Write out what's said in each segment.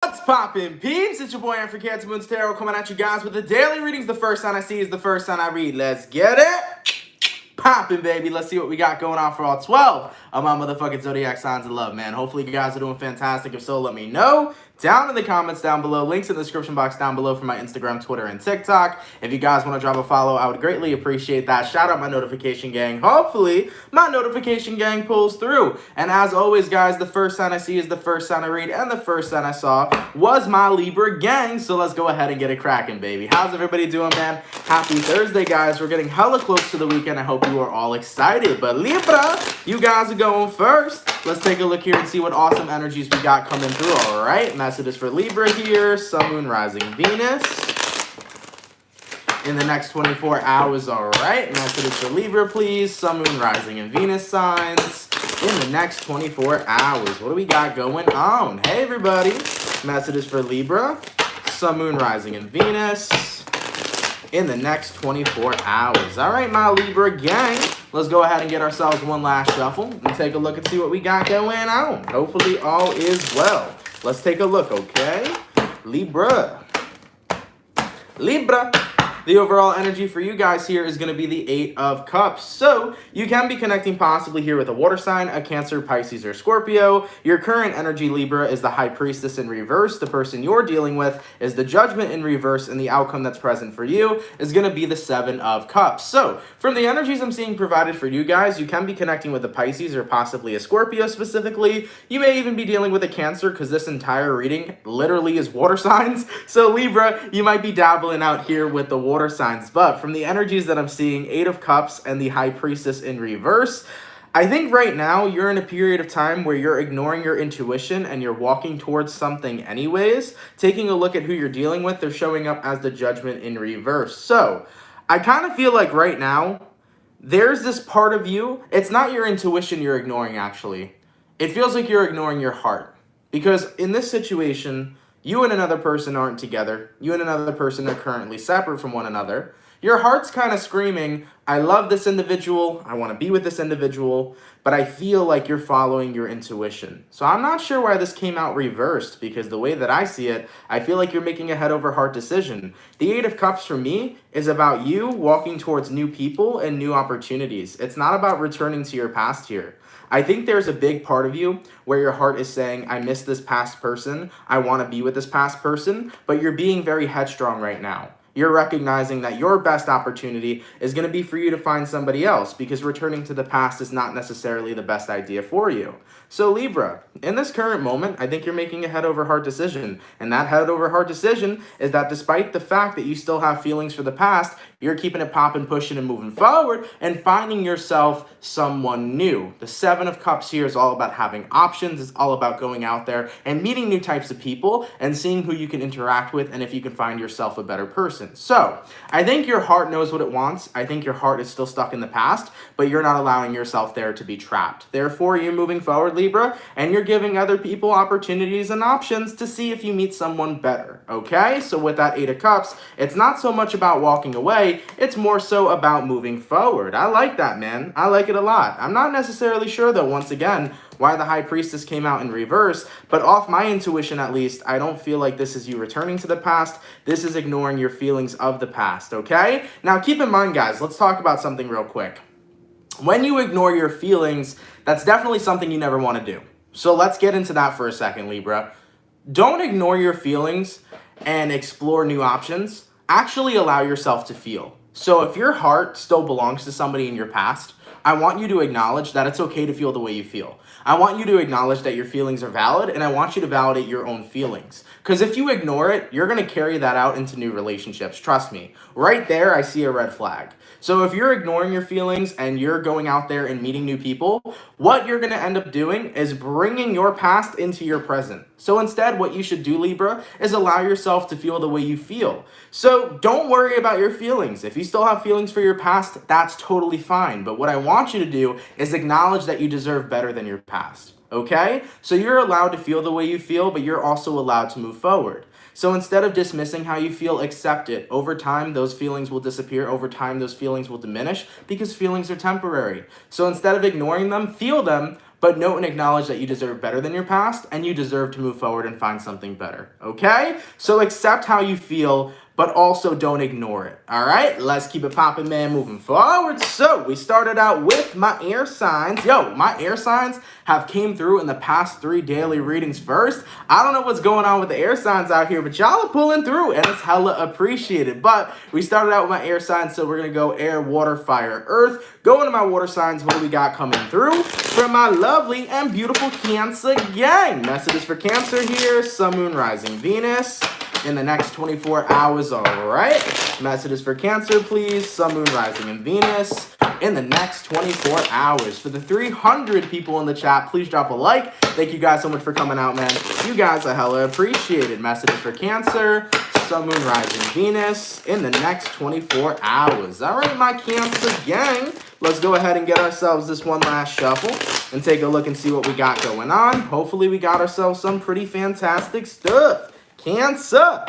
What's poppin', peeps? It's your boy Aaron from CancerMoonsTarot coming at you guys with the daily readings. The first sign I see is the first sign I read. Let's get it poppin', baby. Let's see what we got going on for all 12 of my motherfucking zodiac signs of love, man. Hopefully you guys are doing fantastic. If so, let me know down in the comments down below. Links in the description box down below for my Instagram, Twitter, and TikTok. If you guys want to drop a follow, I would greatly appreciate that. Shout out my notification gang. Hopefully my notification gang pulls through. And as always, guys, the first sign I see is the first sign I read, and the first sign I saw was my Libra gang. So let's go ahead and get it cracking, baby. How's everybody doing, man? Happy Thursday, guys. We're getting hella close to the weekend. I hope you are all excited. But Libra, you guys are going first. Let's take a look here and see what awesome energies we got coming through. All right, messages for Libra here. Sun, Moon, Rising, Venus in the next 24 hours. All right, messages for Libra, please. Sun, Moon, Rising, and Venus signs in the next 24 hours. What do we got going on? Hey, everybody. Messages for Libra, Sun, Moon, Rising, and Venus in the next 24 hours. All right, my Libra gang. Let's go ahead and get ourselves one last shuffle and take a look and see what we got going on. Hopefully all is well. Let's take a look, okay? Libra. Libra. The overall energy for you guys here is going to be the Eight of Cups. So you can be connecting possibly here with a water sign, a Cancer, Pisces, or Scorpio. Your current energy, Libra, is the High Priestess in reverse. The person you're dealing with is the Judgment in reverse, and the outcome that's present for you is going to be the Seven of Cups. So from the energies I'm seeing provided for you guys, you can be connecting with a Pisces or possibly a Scorpio specifically. You may even be dealing with a Cancer because this entire reading literally is water signs. So Libra, you might be dabbling out here with the water signs, but from the energies that I'm seeing, Eight of Cups and the High Priestess in reverse, I think right now you're in a period of time where you're ignoring your intuition and you're walking towards something anyways. Taking a look at who you're dealing with, they're showing up as the Judgment in reverse. So I kind of feel like right now there's this part of you, it's not your intuition you're ignoring actually. It feels like you're ignoring your heart, because in this situation, you and another person aren't together. You and another person are currently separate from one another. Your heart's kind of screaming, I love this individual, I want to be with this individual, but I feel like you're following your intuition. So I'm not sure why this came out reversed, because the way that I see it, I feel like you're making a head over heart decision. The Eight of Cups for me is about you walking towards new people and new opportunities. It's not about returning to your past here. I think there's a big part of you where your heart is saying, I miss this past person, I want to be with this past person, but you're being very headstrong right now. You're recognizing that your best opportunity is going to be for you to find somebody else, because returning to the past is not necessarily the best idea for you. So Libra, in this current moment, I think you're making a head over heart decision. And that head over heart decision is that despite the fact that you still have feelings for the past, you're keeping it popping, pushing, and moving forward and finding yourself someone new. The Seven of Cups here is all about having options. It's all about going out there and meeting new types of people and seeing who you can interact with and if you can find yourself a better person. So I think your heart knows what it wants. I think your heart is still stuck in the past, but you're not allowing yourself there to be trapped. Therefore, you're moving forward, Libra, and you're giving other people opportunities and options to see if you meet someone better, okay? So with that Eight of Cups, it's not so much about walking away, it's more so about moving forward. I like that, man. I like it a lot. I'm not necessarily sure, though, once again, why the High Priestess came out in reverse, but off my intuition at least, I don't feel like this is you returning to the past. This is ignoring your feelings of the past, okay? Now, keep in mind, guys, let's talk about something real quick. When you ignore your feelings, that's definitely something you never want to do. So let's get into that for a second, Libra. Don't ignore your feelings and explore new options. Actually allow yourself to feel. So if your heart still belongs to somebody in your past, I want you to acknowledge that it's okay to feel the way you feel. I want you to acknowledge that your feelings are valid, and I want you to validate your own feelings. Because if you ignore it, you're going to carry that out into new relationships. Trust me. Right there, I see a red flag. So if you're ignoring your feelings and you're going out there and meeting new people, what you're going to end up doing is bringing your past into your present. So instead, what you should do, Libra, is allow yourself to feel the way you feel. So don't worry about your feelings. If you still have feelings for your past, that's totally fine. But what I want you to do is acknowledge that you deserve better than your past. Okay? So you're allowed to feel the way you feel, but you're also allowed to move forward. So instead of dismissing how you feel, accept it. Over time, those feelings will disappear. Over time, those feelings will diminish because feelings are temporary. So instead of ignoring them, feel them, but note and acknowledge that you deserve better than your past and you deserve to move forward and find something better, okay? So accept how you feel, but also don't ignore it, all right? Let's keep it popping, man, moving forward. So we started out with my air signs. Yo, my air signs have came through in the past 3 daily readings first. I don't know what's going on with the air signs out here, but y'all are pulling through, and it's hella appreciated. But we started out with my air signs, so we're going to go air, water, fire, earth. Go into my water signs. What do we got coming through? For my lovely and beautiful Cancer gang. Messages for Cancer here. Sun, Moon, Rising, Venus in the next 24 hours, all right? Messages for Cancer, please. Sun, Moon, Rising, and Venus in the next 24 hours. For the 300 people in the chat, please drop a like. Thank you guys so much for coming out, man. You guys are hella appreciated. Messages for Cancer, Sun, Moon, Rising, Venus in the next 24 hours. All right, my Cancer gang. Let's go ahead and get ourselves this one last shuffle and take a look and see what we got going on. Hopefully we got ourselves some pretty fantastic stuff. Cancer.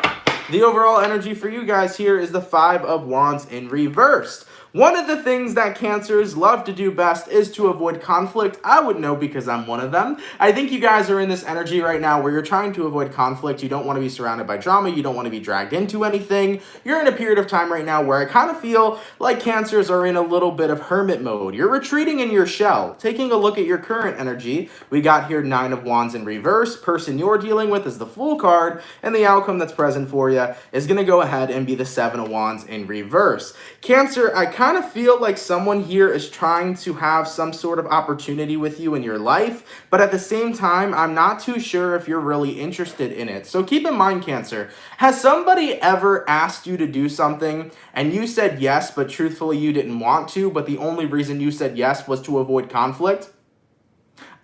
The overall energy for you guys here is the 5 of Wands in reversed. One of the things that Cancers love to do best is to avoid conflict. I would know because I'm one of them. I think you guys are in this energy right now where you're trying to avoid conflict. You don't want to be surrounded by drama. You don't want to be dragged into anything. You're in a period of time right now where I kind of feel like Cancers are in a little bit of hermit mode. You're retreating in your shell. Taking a look at your current energy, we got here 9 of Wands in reverse. Person you're dealing with is the Fool card, and the outcome that's present for you is going to go ahead and be the 7 of Wands in reverse. Cancer, I kind of feel like someone here is trying to have some sort of opportunity with you in your life, but at the same time, I'm not too sure if you're really interested in it. So keep in mind, Cancer, has somebody ever asked you to do something and you said yes, but truthfully you didn't want to, but the only reason you said yes was to avoid conflict?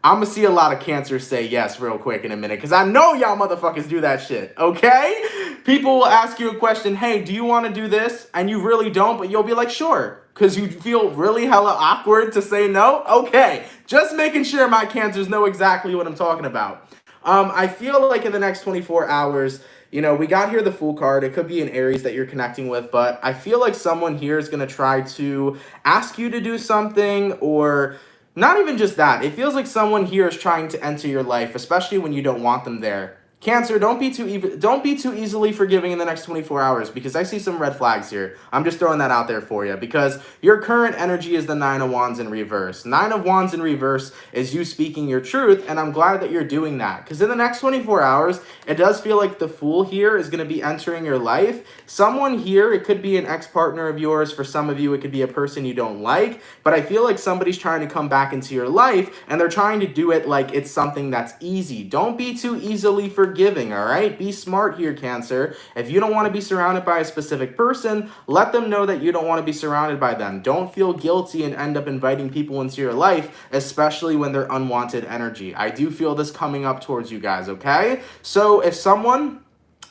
I'm gonna see a lot of Cancers say yes real quick in a minute, because I know y'all motherfuckers do that shit, okay? People will ask you a question, hey, do you want to do this? And you really don't, but you'll be like, sure, because you feel really hella awkward to say no? Okay, just making sure my Cancers know exactly what I'm talking about. I feel like in the next 24 hours, you know, we got here the Fool card. It could be an Aries that you're connecting with, but I feel like someone here is going to try to ask you to do something, or not even just that. It feels like someone here is trying to enter your life, especially when you don't want them there. Cancer, don't be too easily forgiving in the next 24 hours, because I see some red flags here. I'm just throwing that out there for you, because your current energy is the 9 of Wands in reverse. 9 of Wands in reverse is you speaking your truth, and I'm glad that you're doing that, because in the next 24 hours, it does feel like the Fool here is going to be entering your life. Someone here, it could be an ex-partner of yours. For some of you, it could be a person you don't like, but I feel like somebody's trying to come back into your life, and they're trying to do it like it's something that's easy. Don't be too easily forgiving, all right? Be smart here, Cancer. If you don't want to be surrounded by a specific person, let them know that you don't want to be surrounded by them. Don't feel guilty and end up inviting people into your life, especially when they're unwanted energy. I do feel this coming up towards you guys, okay? So if someone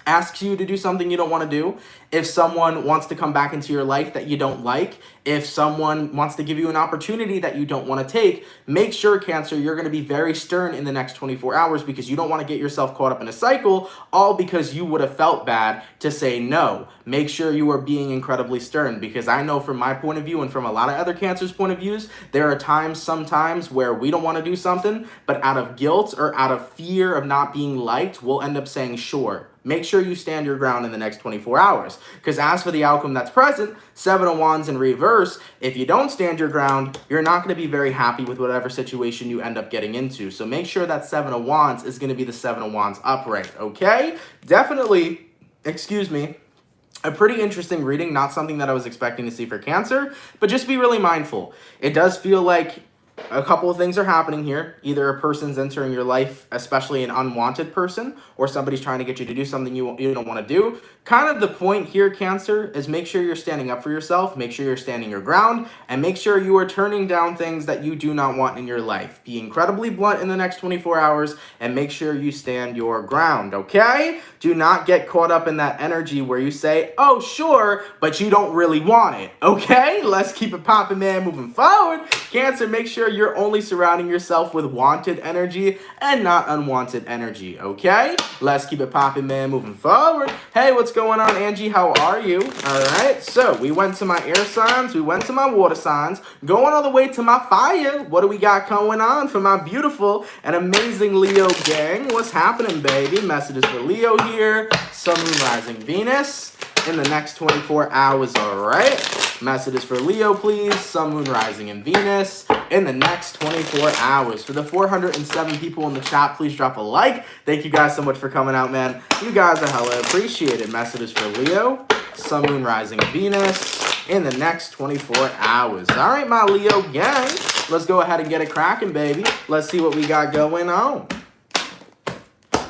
asks you to do something you don't want to do, if someone wants to come back into your life that you don't like, if someone wants to give you an opportunity that you don't want to take, make sure, Cancer, you're going to be very stern in the next 24 hours, because you don't want to get yourself caught up in a cycle, all because you would have felt bad to say no. Make sure you are being incredibly stern, because I know from my point of view and from a lot of other Cancers' point of views, there are times sometimes where we don't want to do something, but out of guilt or out of fear of not being liked, we'll end up saying sure. Make sure you stand your ground in the next 24 hours. Because as for the outcome that's present, 7 of Wands in reverse, if you don't stand your ground, you're not going to be very happy with whatever situation you end up getting into. So make sure that 7 of Wands is going to be the 7 of Wands upright, okay? Definitely, a pretty interesting reading, not something that I was expecting to see for Cancer, but just be really mindful. It does feel like a couple of things are happening here. Either a person's entering your life, especially an unwanted person, or somebody's trying to get you to do something you don't want to do. Kind of the point here, Cancer, is make sure you're standing up for yourself, make sure you're standing your ground, and make sure you are turning down things that you do not want in your life. Be incredibly blunt in the next 24 hours, and make sure you stand your ground, okay? Do not get caught up in that energy where you say, oh, sure, but you don't really want it, okay? Let's keep it popping, man, moving forward. Cancer, make sure sure you're only surrounding yourself with wanted energy and not unwanted energy, okay? Let's keep it popping, man, moving forward. Hey, what's going on, Angie? How are you? All right, so we went to my air signs, we went to my water signs, going all the way to my fire. What do we got going on for my beautiful and amazing Leo gang? What's happening, baby? Messages for Leo here. Sun, Moon, Rising, Venus in the next 24 hours, all right? Messages for Leo, please. Sun, Moon, Rising, and Venus in the next 24 hours. For the 407 people in the chat, please drop a like. Thank you guys so much for coming out, man. You guys are hella appreciated. Messages for Leo, Sun, Moon, Rising, Venus in the next 24 hours. All right, my Leo gang, let's go ahead and get it cracking, baby. Let's see what we got going on.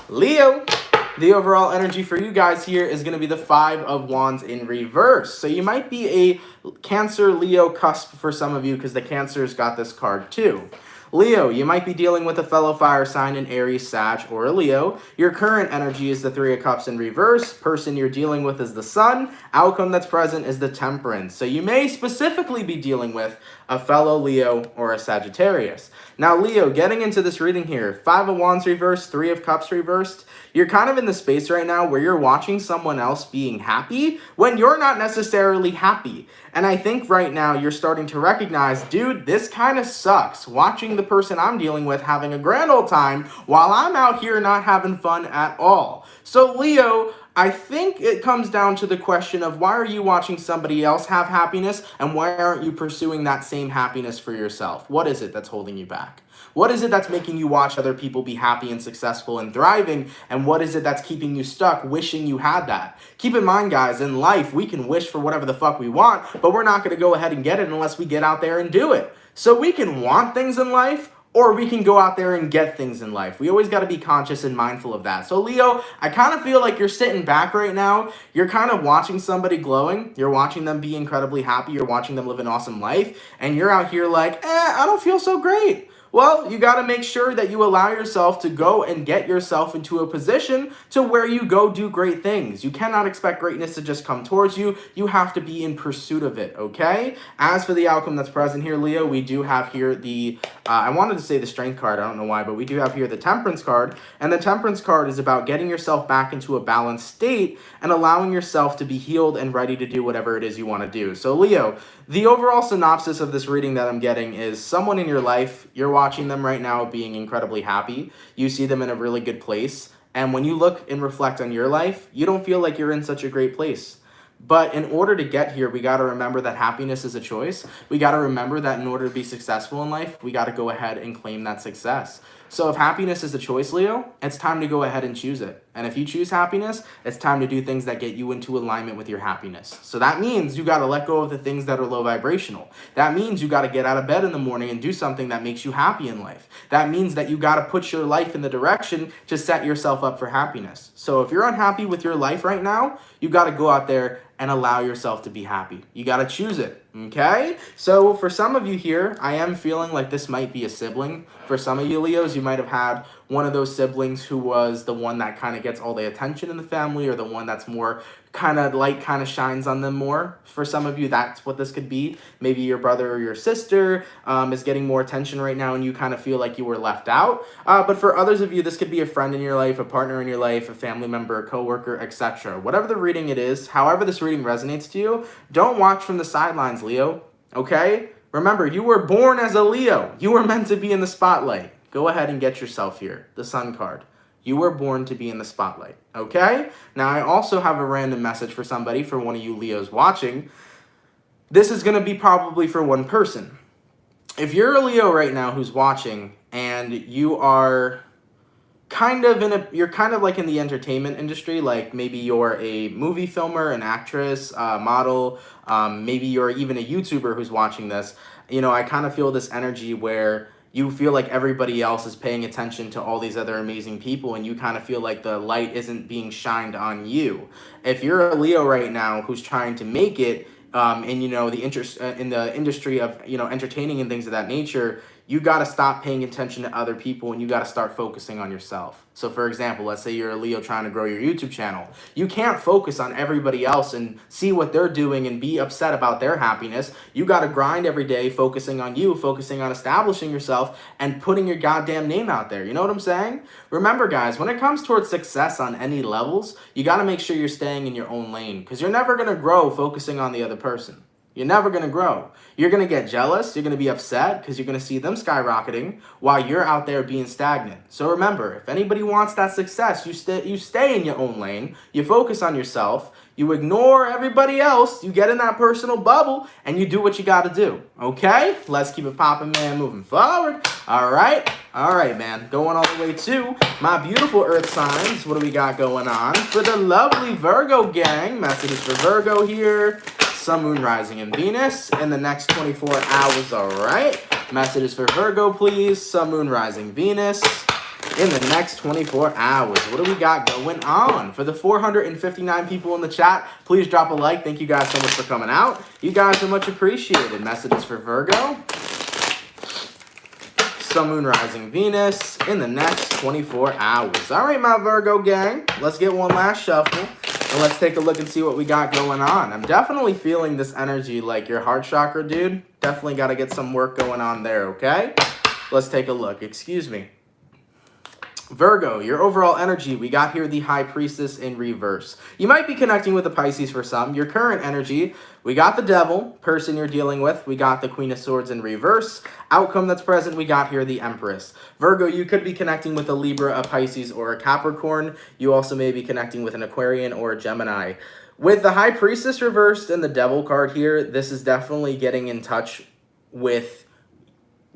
Leo, the overall energy for you guys here is going to be the Five of Wands in reverse. So you might be a Cancer Leo cusp for some of you because the Cancers got this card too. Leo, you might be dealing with a fellow fire sign, an Aries, Sag, or a Leo. Your current energy is the Three of Cups in reverse. Person you're dealing with is the Sun. Outcome that's present is the Temperance. So you may specifically be dealing with a fellow Leo or a Sagittarius. Now, Leo, getting into this reading here, Five of Wands reversed, Three of Cups reversed. You're kind of in the space right now where you're watching someone else being happy when you're not necessarily happy. And I think right now you're starting to recognize, dude, this kind of sucks. Watching the person I'm dealing with having a grand old time while I'm out here not having fun at all. So, Leo, I think it comes down to the question of why are you watching somebody else have happiness and why aren't you pursuing that same happiness for yourself? What is it that's holding you back? What is it that's making you watch other people be happy and successful and thriving? And what is it that's keeping you stuck wishing you had that? Keep in mind, guys, in life, we can wish for whatever the fuck we want, but we're not going to go ahead and get it unless we get out there and do it. So we can want things in life, or we can go out there and get things in life. We always got to be conscious and mindful of that. So Leo, I kind of feel like you're sitting back right now. You're kind of watching somebody glowing. You're watching them be incredibly happy. You're watching them live an awesome life. And you're out here like, I don't feel so great. Well, you got to make sure that you allow yourself to go and get yourself into a position to where you go do great things. You cannot expect greatness to just come towards you. You have to be in pursuit of it, okay? As for the outcome that's present here, Leo, we do have here the, I wanted to say the Strength card, I don't know why, but we do have here the Temperance card. And the Temperance card is about getting yourself back into a balanced state and allowing yourself to be healed and ready to do whatever it is you want to do. So Leo, the overall synopsis of this reading that I'm getting is someone in your life, you're watching them right now being incredibly happy. You see them in a really good place. And when you look and reflect on your life, you don't feel like you're in such a great place. But in order to get here, we got to remember that happiness is a choice. We got to remember that in order to be successful in life, we got to go ahead and claim that success. So if happiness is a choice, Leo, it's time to go ahead and choose it. And if you choose happiness, it's time to do things that get you into alignment with your happiness. So that means you got to let go of the things that are low vibrational. That means you got to get out of bed in the morning and do something that makes you happy in life. That means that you got to put your life in the direction to set yourself up for happiness. So if you're unhappy with your life right now, you got to go out there and allow yourself to be happy. You got to choose it, okay? So for some of you here, I am feeling like this might be a sibling. For some of you Leos, you might have had one of those siblings who was the one that kind of gets all the attention in the family, or the one that's more kind of light kind of shines on them more. For some of you, that's what this could be. Maybe your brother or your sister is getting more attention right now and you kind of feel like you were left out. But for others of you, this could be a friend in your life, a partner in your life, a family member, a coworker, etc. Whatever the reading it is, however this reading resonates to you, don't watch from the sidelines, Leo, okay? Remember, you were born as a Leo. You were meant to be in the spotlight. Go ahead and get yourself here, the Sun card. You were born to be in the spotlight, okay? Now, I also have a random message for somebody, for one of you Leos watching. This is going to be probably for one person. If you're a Leo right now who's watching and you are you're kind of like in the entertainment industry, like maybe you're a movie filmer, an actress, model, maybe you're even a YouTuber who's watching this, you know, I kind of feel this energy where you feel like everybody else is paying attention to all these other amazing people and you kind of feel like the light isn't being shined on you. If you're a Leo right now who's trying to make it, and you know, in the industry of, you know, entertaining and things of that nature, you got to stop paying attention to other people and you got to start focusing on yourself. So for example, let's say you're a Leo trying to grow your YouTube channel. You can't focus on everybody else and see what they're doing and be upset about their happiness. You got to grind every day, focusing on you, focusing on establishing yourself and putting your goddamn name out there. You know what I'm saying? Remember guys, when it comes towards success on any levels, you got to make sure you're staying in your own lane, because you're never going to grow focusing on the other person. You're never going to grow. You're going to get jealous. You're going to be upset because you're going to see them skyrocketing while you're out there being stagnant. So remember, if anybody wants that success, you stay in your own lane. You focus on yourself. You ignore everybody else. You get in that personal bubble and you do what you got to do. Okay? Let's keep it popping, man. Moving forward. All right. All right, man. Going all the way to my beautiful earth signs. What do we got going on? For the lovely Virgo gang. Messages for Virgo here. Sun, Moon, Rising, and Venus in the next 24 hours, all right? Messages for Virgo, please. Sun, Moon, Rising, Venus in the next 24 hours. What do we got going on? For the 459 people in the chat, please drop a like. Thank you guys so much for coming out. You guys are much appreciated. Messages for Virgo. Sun, Moon, Rising, Venus in the next 24 hours. All right, my Virgo gang, let's get one last shuffle. And let's take a look and see what we got going on. I'm definitely feeling this energy, like your heart chakra, dude. Definitely got to get some work going on there, okay? Let's take a look. Excuse me. Virgo, your overall energy, we got here the High Priestess in reverse. You might be connecting with the Pisces for some. Your current energy, we got the Devil, person you're dealing with. We got the Queen of Swords in reverse. Outcome that's present, we got here the Empress. Virgo, you could be connecting with a Libra, a Pisces, or a Capricorn. You also may be connecting with an Aquarian or a Gemini. With the High Priestess reversed and the Devil card here, this is definitely getting in touch with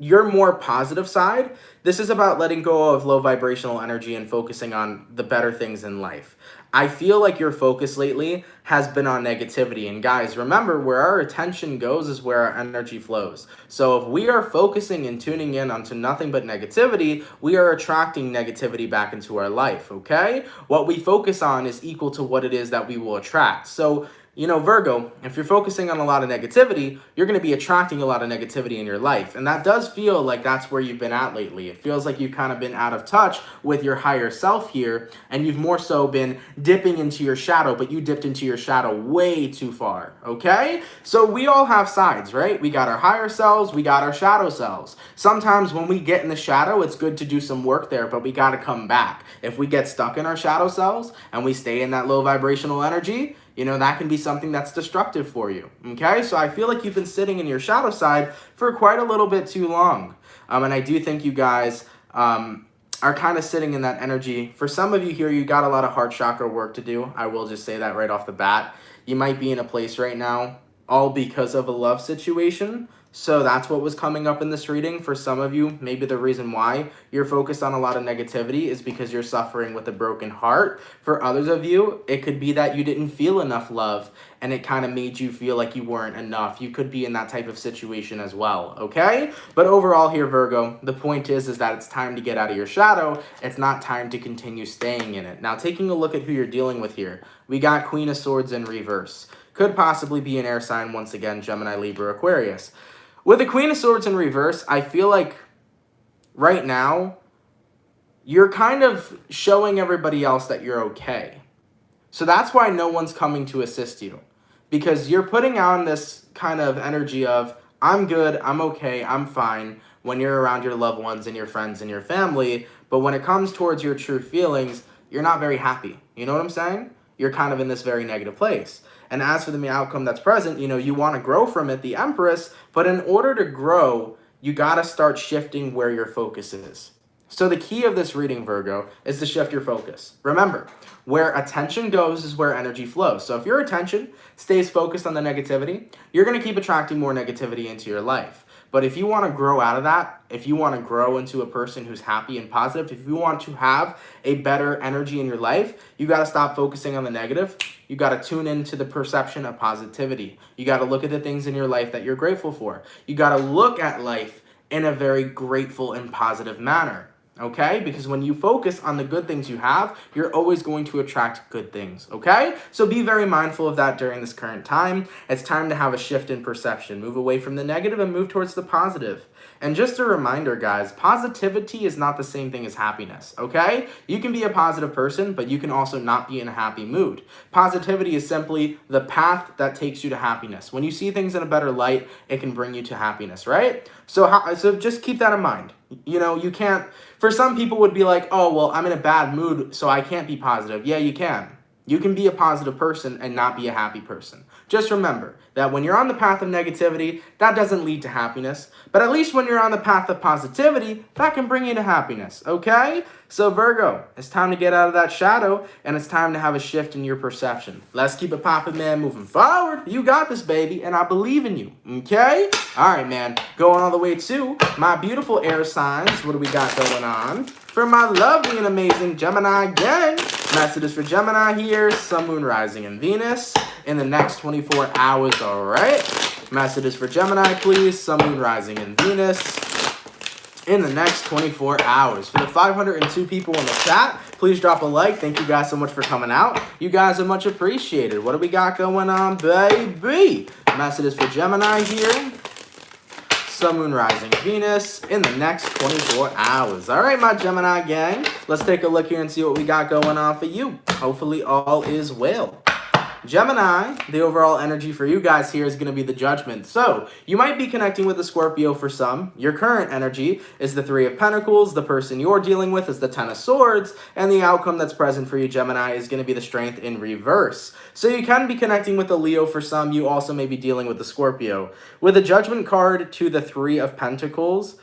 your more positive side. This is about letting go of low vibrational energy and focusing on the better things in life. I feel like your focus lately has been on negativity. And guys, remember, where our attention goes is where our energy flows. So if we are focusing and tuning in onto nothing but negativity, we are attracting negativity back into our life, okay? What we focus on is equal to what it is that we will attract. So, you know, Virgo, if you're focusing on a lot of negativity, you're going to be attracting a lot of negativity in your life. And that does feel like that's where you've been at lately. It feels like you've kind of been out of touch with your higher self here, and you've more so been dipping into your shadow, but you dipped into your shadow way too far, okay? So we all have sides, right? We got our higher selves, we got our shadow selves. Sometimes when we get in the shadow, it's good to do some work there, but we got to come back. If we get stuck in our shadow selves and we stay in that low vibrational energy, you know, that can be something that's destructive for you, okay? So I feel like you've been sitting in your shadow side for quite a little bit too long. And I do think you guys are kind of sitting in that energy. For some of you here, you got a lot of heart chakra work to do. I will just say that right off the bat. You might be in a place right now all because of a love situation. So that's what was coming up in this reading. For some of you, maybe the reason why you're focused on a lot of negativity is because you're suffering with a broken heart. For others of you, it could be that you didn't feel enough love and it kind of made you feel like you weren't enough. You could be in that type of situation as well, okay? But overall here, Virgo, the point is that it's time to get out of your shadow. It's not time to continue staying in it. Now, taking a look at who you're dealing with here, we got Queen of Swords in reverse. Could possibly be an air sign once again, Gemini, Libra, Aquarius. With the Queen of Swords in reverse, I feel like right now, you're kind of showing everybody else that you're okay. So that's why no one's coming to assist you. Because you're putting on this kind of energy of, I'm good, I'm okay, I'm fine, when you're around your loved ones and your friends and your family. But when it comes towards your true feelings, you're not very happy. You know what I'm saying? You're kind of in this very negative place. And as for the outcome that's present, you know, you want to grow from it, the Empress, but in order to grow, you got to start shifting where your focus is. So the key of this reading, Virgo, is to shift your focus. Remember, where attention goes is where energy flows. So if your attention stays focused on the negativity, you're going to keep attracting more negativity into your life. But if you want to grow out of that, if you want to grow into a person who's happy and positive, if you want to have a better energy in your life, you got to stop focusing on the negative. You got to tune into the perception of positivity. You got to look at the things in your life that you're grateful for. You got to look at life in a very grateful and positive manner. okay? Because when you focus on the good things you have, you're always going to attract good things, okay? So be very mindful of that during this current time. It's time to have a shift in perception. Move away from the negative and move towards the positive. And just a reminder, guys, positivity is not the same thing as happiness, okay? You can be a positive person, but you can also not be in a happy mood. Positivity is simply the path that takes you to happiness. When you see things in a better light, it can bring you to happiness, right? So just keep that in mind. You know, you can't, for some people would be like, oh, well, I'm in a bad mood, so I can't be positive. Yeah, you can. You can be a positive person and not be a happy person. Just remember that when you're on the path of negativity, that doesn't lead to happiness. But at least when you're on the path of positivity, that can bring you to happiness, okay? So Virgo, it's time to get out of that shadow, and it's time to have a shift in your perception. Let's keep it popping, man, moving forward. You got this, baby, and I believe in you, okay? All right, man, going all the way to my beautiful air signs. What do we got going on? For my lovely and amazing Gemini gang, messages for Gemini here, Sun, Moon, Rising, and Venus in the next 24 hours, all right? Messages for Gemini, please, Sun, Moon, Rising, and Venus in the next 24 hours. For the 502 people in the chat, please drop a like. Thank you guys so much for coming out. You guys are much appreciated. What do we got going on, baby? Messages for Gemini here. Sun, Moon, Rising, Venus in the next 24 hours. All right, my Gemini gang. Let's take a look here and see what we got going on for you. Hopefully all is well. Gemini, the overall energy for you guys here is going to be the Judgment. So you might be connecting with the Scorpio for some. Your current energy is the Three of Pentacles. The person you're dealing with is the Ten of Swords. And the outcome that's present for you, Gemini, is going to be the Strength in reverse. So you can be connecting with the Leo for some. You also may be dealing with the Scorpio. With the Judgment card to the Three of Pentacles,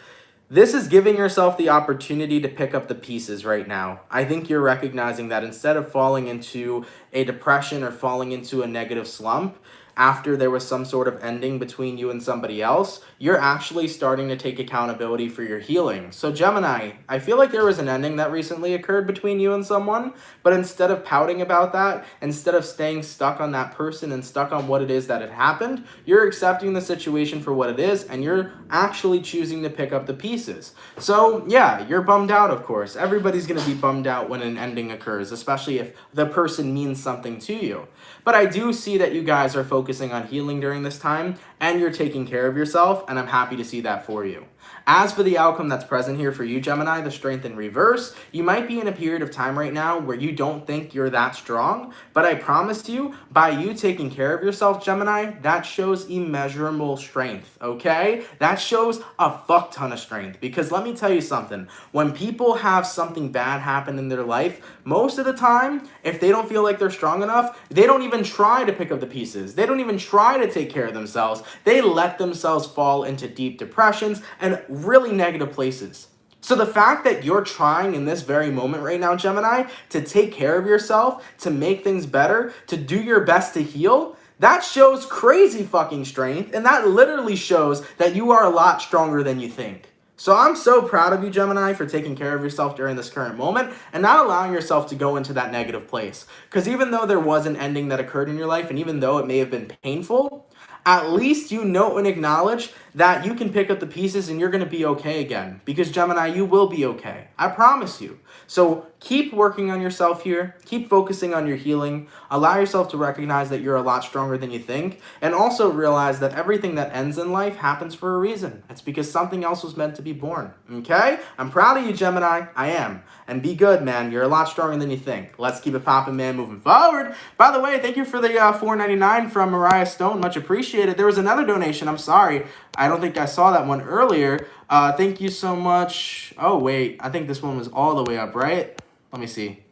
this is giving yourself the opportunity to pick up the pieces right now. I think you're recognizing that instead of falling into a depression or falling into a negative slump after there was some sort of ending between you and somebody else, you're actually starting to take accountability for your healing. So Gemini, I feel like there was an ending that recently occurred between you and someone, but instead of pouting about that, instead of staying stuck on that person and stuck on what it is that had happened, you're accepting the situation for what it is, and you're actually choosing to pick up the pieces. So yeah, you're bummed out, of course. Everybody's going to be bummed out when an ending occurs, especially if the person means something to you. But I do see that you guys are focusing on healing during this time, and you're taking care of yourself, and I'm happy to see that for you. As for the outcome that's present here for you, Gemini, the Strength in reverse, you might be in a period of time right now where you don't think you're that strong, but I promise you, by you taking care of yourself, Gemini, that shows immeasurable strength, okay? That shows a fuck ton of strength, because let me tell you something. When people have something bad happen in their life, most of the time, if they don't feel like they're strong enough, they don't even try to pick up the pieces. They don't even try to take care of themselves. They let themselves fall into deep depressions and really negative places. So the fact that you're trying in this very moment right now, Gemini, to take care of yourself, to make things better, to do your best to heal, that shows crazy fucking strength, and that literally shows that you are a lot stronger than you think. So I'm so proud of you, Gemini, for taking care of yourself during this current moment and not allowing yourself to go into that negative place. Because even though there was an ending that occurred in your life, and even though it may have been painful, at least you know and acknowledge that you can pick up the pieces and you're going to be okay again. Because Gemini, you will be okay. I promise you. So keep working on yourself here. Keep focusing on your healing. Allow yourself to recognize that you're a lot stronger than you think. And also realize that everything that ends in life happens for a reason. It's because something else was meant to be born. Okay? I'm proud of you, Gemini. I am. And be good, man. You're a lot stronger than you think. Let's keep it popping, man, moving forward. By the way, thank you for the $4.99 from Mariah Stone. Much appreciated. There was another donation. I'm sorry. I don't think I saw that one earlier. Thank you so much. Oh, wait. I think this one was all the way up, right? Let me see.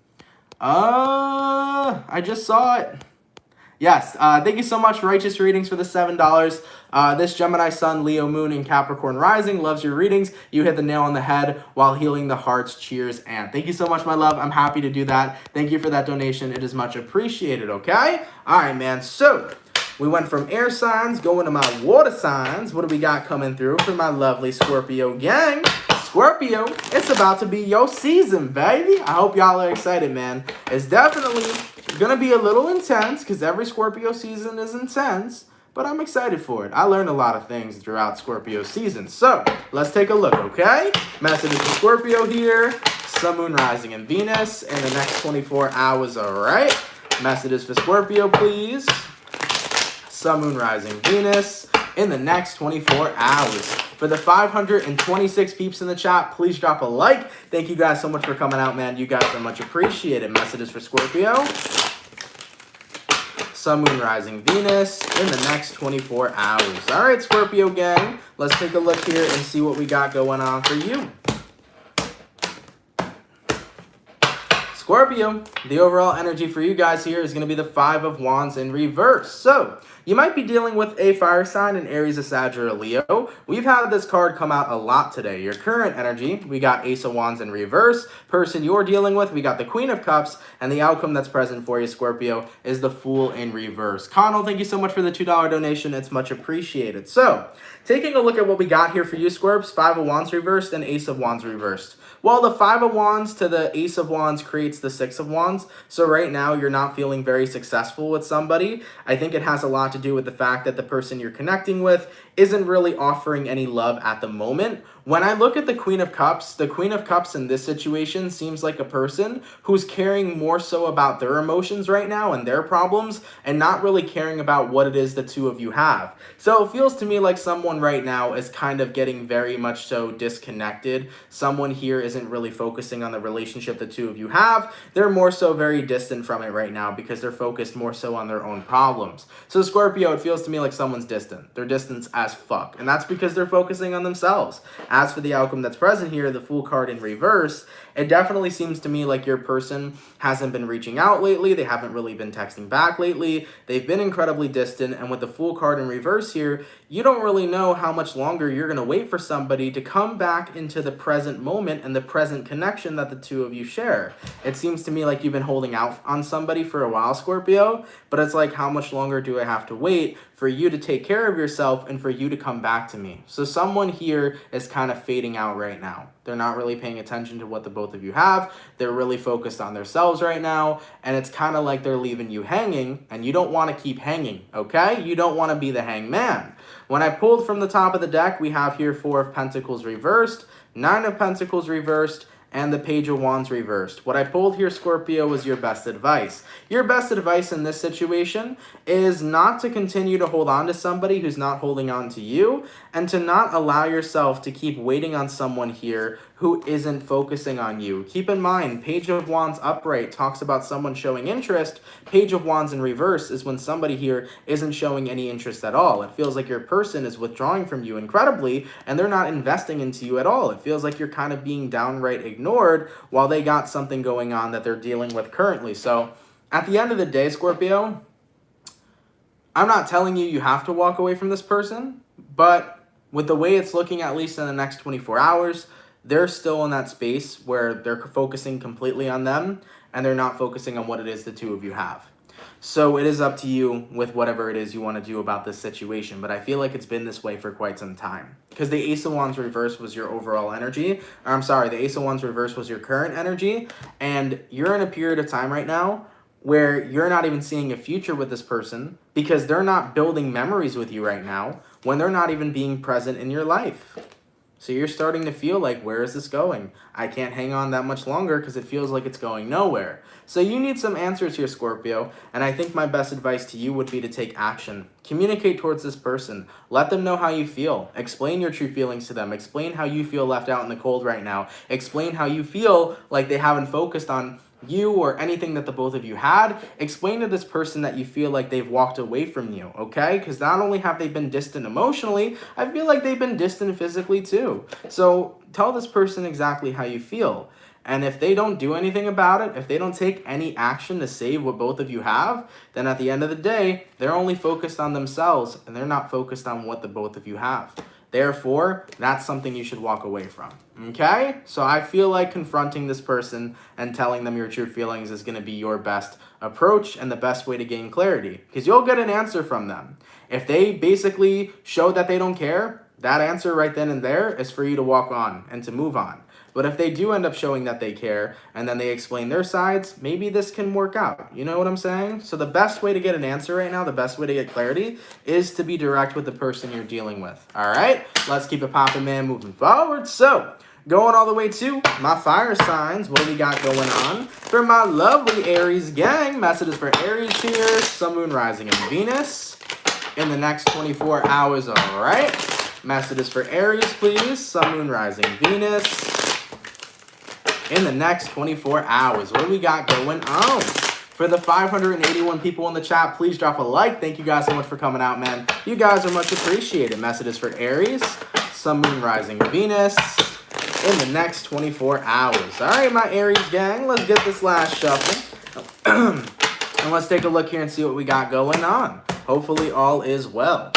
I just saw it. Yes. Thank you so much, Righteous Readings, for the $7. This Gemini Sun, Leo Moon, and Capricorn Rising loves your readings. You hit the nail on the head while healing the hearts. Cheers, and thank you so much, my love. I'm happy to do that. Thank you for that donation. It is much appreciated, okay? All right, man. So we went from air signs going to my water signs. What do we got coming through for my lovely Scorpio gang? Scorpio, it's about to be your season, baby. I hope y'all are excited, man. It's definitely going to be a little intense because every Scorpio season is intense. but I'm excited for it. I learned a lot of things throughout Scorpio season. So let's take a look, okay? Messages for Scorpio here. Sun, Moon, Rising, and Venus in the next 24 hours, all right? Messages for Scorpio, please. Sun, Moon, Rising, Venus in the next 24 hours. For the 526 peeps in the chat, please drop a like. Thank you guys so much for coming out, man. You guys are much appreciated. Messages for Scorpio. Sun, Moon, Rising, Venus in the next 24 hours. All right, Scorpio gang, let's take a look here and see what we got going on for you. Scorpio, the overall energy for you guys here is going to be the Five of Wands in reverse. So, you might be dealing with a fire sign, an Aries, a Sag, or a Leo. We've had this card come out a lot today. Your current energy, we got Ace of Wands in reverse. Person you're dealing with, we got the Queen of Cups. And the outcome that's present for you, Scorpio, is the Fool in reverse. Connell, thank you so much for the $2 donation. It's much appreciated. So, taking a look at what we got here for you, Scorps, Five of Wands reversed and Ace of Wands reversed. Well, the Five of Wands to the Ace of Wands creates the Six of Wands. So right now, you're not feeling very successful with somebody. I think it has a lot to do with the fact that the person you're connecting with isn't really offering any love at the moment. When I look at the Queen of Cups in this situation seems like a person who's caring more so about their emotions right now and their problems and not really caring about what it is the two of you have. So it feels to me like someone right now is kind of getting very much so disconnected. Someone here isn't really focusing on the relationship the two of you have. They're more so very distant from it right now because they're focused more so on their own problems. So Scorpio, it feels to me like someone's distant. They're distant as fuck. And that's because they're focusing on themselves. As for the outcome that's present here, the Fool card in reverse, it definitely seems to me like your person hasn't been reaching out lately. They haven't really been texting back lately. They've been incredibly distant. And with the Fool card in reverse here, you don't really know how much longer you're going to wait for somebody to come back into the present moment and the present connection that the two of you share. It seems to me like you've been holding out on somebody for a while, Scorpio, but it's like, how much longer do I have to wait for you to take care of yourself and for you to come back to me? So someone here is kind of fading out right now. They're not really paying attention to what the both of you have. They're really focused on themselves right now, and it's kind of like they're leaving you hanging, and you don't want to keep hanging, okay? You don't want to be the hangman. When I pulled from the top of the deck, we have here Four of Pentacles reversed, Nine of Pentacles reversed, and the Page of Wands reversed. What I pulled here, Scorpio, was your best advice. Your best advice in this situation is not to continue to hold on to somebody who's not holding on to you, and to not allow yourself to keep waiting on someone here who isn't focusing on you. Keep in mind, Page of Wands upright talks about someone showing interest. Page of Wands in reverse is when somebody here isn't showing any interest at all. It feels like your person is withdrawing from you incredibly, and they're not investing into you at all. It feels like you're kind of being downright ignored while they got something going on that they're dealing with currently. So at the end of the day, Scorpio, I'm not telling you have to walk away from this person, but with the way it's looking, at least in the next 24 hours, they're still in that space where they're focusing completely on them and they're not focusing on what it is the two of you have. So it is up to you with whatever it is you want to do about this situation. But I feel like it's been this way for quite some time. Because the Ace of Wands reverse was your overall energy. Or I'm sorry, the Ace of Wands reverse was your current energy. And you're in a period of time right now where you're not even seeing a future with this person because they're not building memories with you right now when they're not even being present in your life. So you're starting to feel like, where is this going? I can't hang on that much longer because it feels like it's going nowhere. So you need some answers here, Scorpio. And I think my best advice to you would be to take action. Communicate towards this person. Let them know how you feel. Explain your true feelings to them. Explain how you feel left out in the cold right now. Explain how you feel like they haven't focused on you or anything that the both of you had. Explain to this person that you feel like they've walked away from you, okay? Because not only have they been distant emotionally, I feel like they've been distant physically too. So tell this person exactly how you feel. And if they don't do anything about it, if they don't take any action to save what both of you have, then at the end of the day, they're only focused on themselves and they're not focused on what the both of you have. Therefore, that's something you should walk away from, okay? So I feel like confronting this person and telling them your true feelings is going to be your best approach and the best way to gain clarity, because you'll get an answer from them. If they basically show that they don't care, that answer right then and there is for you to walk on and to move on. But if they do end up showing that they care, and then they explain their sides, maybe this can work out. You know what I'm saying? So the best way to get an answer right now, the best way to get clarity, is to be direct with the person you're dealing with. All right? Let's keep it popping, man, moving forward. So, going all the way to my fire signs, what do we got going on? For my lovely Aries gang, messages for Aries here, Sun, Moon, Rising, and Venus in the next 24 hours, all right? Messages for Aries, please, Sun, Moon, Rising, Venus in the next 24 hours. What do we got going on? For the 581 people in the chat, please drop a like. Thank you guys so much for coming out, man. You guys are much appreciated. Messages for Aries, Sun, Moon, Rising, Venus in the next 24 hours. All right, my Aries gang, let's get this last shuffle. And let's take a look here and see what we got going on. Hopefully all is well.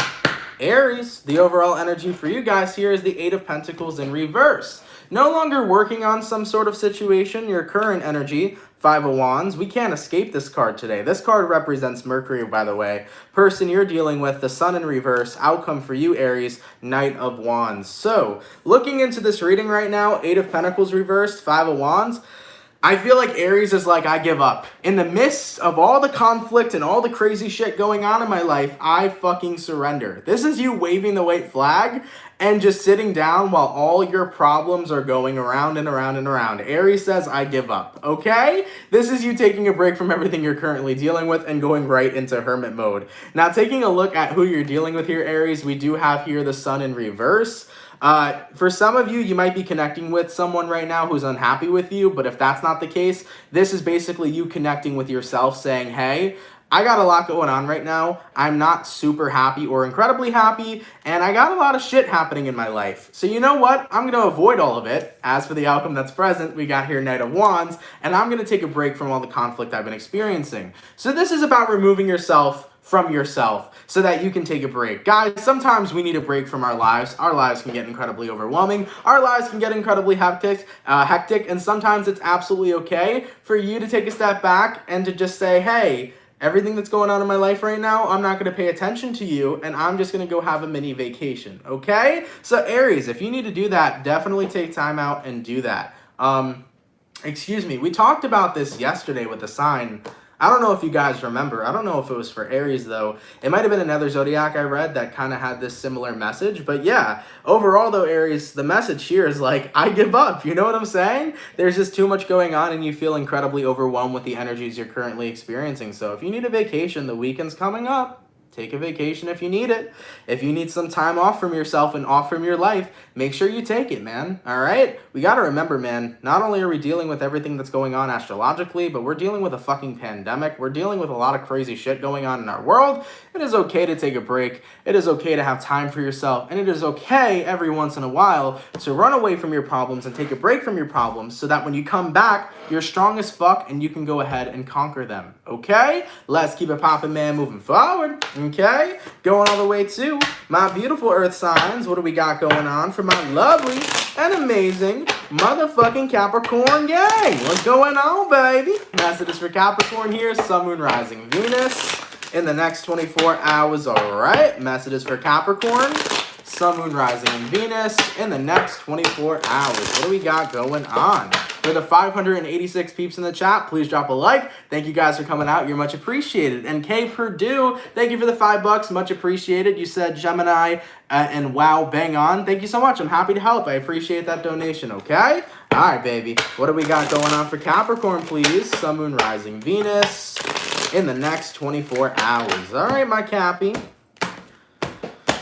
Aries, the overall energy for you guys here is the Eight of Pentacles in reverse. No longer working on some sort of situation, your current energy, Five of Wands. We can't escape this card today. This card represents Mercury, by the way. Person you're dealing with, the Sun in reverse. Outcome for you, Aries, Knight of Wands. So, looking into this reading right now, Eight of Pentacles reversed, Five of Wands. I feel like Aries is like, I give up. In the midst of all the conflict and all the crazy shit going on in my life, I fucking surrender. This is you waving the white flag and just sitting down while all your problems are going around and around and around. Aries says, I give up, okay? This is you taking a break from everything you're currently dealing with and going right into hermit mode. Now, taking a look at who you're dealing with here, Aries, we do have here the Sun in reverse. For some of you, you might be connecting with someone right now who's unhappy with you, but if that's not the case, this is basically you connecting with yourself saying, hey, I got a lot going on right now. I'm not super happy or incredibly happy, and I got a lot of shit happening in my life. So you know what? I'm going to avoid all of it. As for the outcome that's present, we got here Knight of Wands, and I'm going to take a break from all the conflict I've been experiencing. So this is about removing yourself from yourself so that you can take a break. Guys, sometimes we need a break from our lives. Our lives can get incredibly overwhelming. Our lives can get incredibly hectic, and sometimes it's absolutely okay for you to take a step back and to just say, hey, everything that's going on in my life right now, I'm not going to pay attention to you, and I'm just going to go have a mini vacation, okay? So Aries, if you need to do that, definitely take time out and do that. Excuse me, we talked about this yesterday with the sign. I don't know if you guys remember. I don't know if it was for Aries, though. It might have been another zodiac I read that kind of had this similar message. But yeah, overall, though, Aries, the message here is like, I give up. You know what I'm saying? There's just too much going on, and you feel incredibly overwhelmed with the energies you're currently experiencing. So if you need a vacation, the weekend's coming up. Take a vacation if you need it. If you need some time off from yourself and off from your life, make sure you take it, man. All right? We got to remember, man, not only are we dealing with everything that's going on astrologically, but we're dealing with a fucking pandemic. We're dealing with a lot of crazy shit going on in our world. It is okay to take a break. It is okay to have time for yourself. And it is okay every once in a while to run away from your problems and take a break from your problems so that when you come back, you're strong as fuck and you can go ahead and conquer them. Okay? Let's keep it popping, man, moving forward. Okay, going all the way to my beautiful earth signs. What do we got going on for my lovely and amazing motherfucking Capricorn gang? What's going on, baby? Messages for Capricorn here, Sun, Moon, Rising, Venus in the next 24 hours. All right, messages for Capricorn, Sun, Moon, Rising, and Venus in the next 24 hours. What do we got going on? For the 586 peeps in the chat, please drop a like. Thank you guys for coming out. You're much appreciated. And Kay Purdue, thank you for the $5. Much appreciated. You said Gemini and wow, bang on. Thank you so much. I'm happy to help. I appreciate that donation, okay? All right, baby. What do we got going on for Capricorn, please? Sun, Moon, Rising, Venus in the next 24 hours. All right, my Cappy.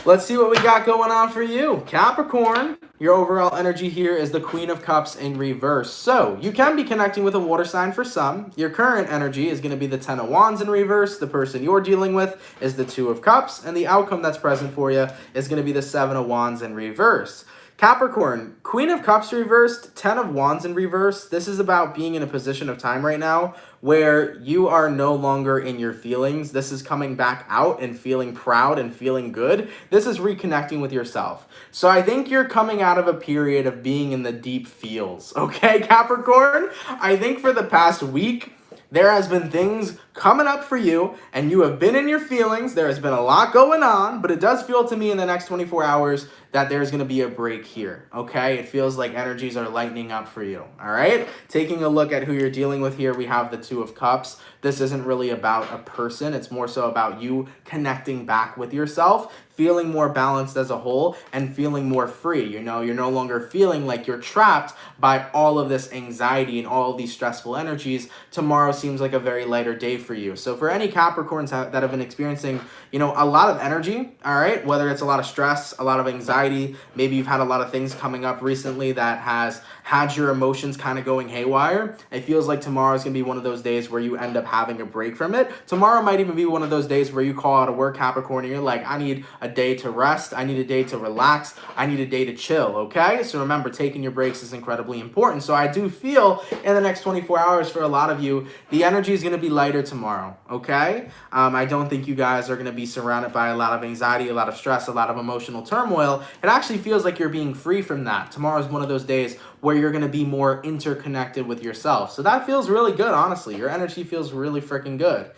Let's see what we got going on for you. Capricorn, your overall energy here is the Queen of Cups in reverse. So, you can be connecting with a water sign for some. Your current energy is going to be the Ten of Wands in reverse. The person you're dealing with is the Two of Cups. And the outcome that's present for you is going to be the Seven of Wands in reverse. Capricorn, Queen of Cups reversed, Ten of Wands in reverse. This is about being in a position of time right now where you are no longer in your feelings. This is coming back out and feeling proud and feeling good. This is reconnecting with yourself. So I think you're coming out of a period of being in the deep feels, okay, Capricorn? I think for the past week, There has been things coming up for you, and you have been in your feelings. There has been a lot going on, but it does feel to me in the next 24 hours that there's going to be a break here, okay? It feels like energies are lightening up for you, all right? Taking a look at who you're dealing with here, we have the Two of Cups. This isn't really about a person. It's more so about you connecting back with yourself, feeling more balanced as a whole, and feeling more free. You know, you're no longer feeling like you're trapped by all of this anxiety and all of these stressful energies. Tomorrow seems like a very lighter day for you. So for any Capricorns that have been experiencing, you know, a lot of energy, all right, whether it's a lot of stress, a lot of anxiety, maybe you've had a lot of things coming up recently that has had your emotions kind of going haywire, it feels like tomorrow is going to be one of those days where you end up having a break from it. Tomorrow might even be one of those days where you call out of work, Capricorn, and you're like, I need a day to rest, I need a day to relax, I need a day to chill, okay? So remember, taking your breaks is incredibly important. So I do feel in the next 24 hours for a lot of you, the energy is going to be lighter tomorrow, okay? I don't think you guys are going to be surrounded by a lot of anxiety, a lot of stress, a lot of emotional turmoil. It actually feels like you're being free from that. Tomorrow is one of those days where you're going to be more interconnected with yourself. So that feels really good, honestly. Your energy feels really freaking good.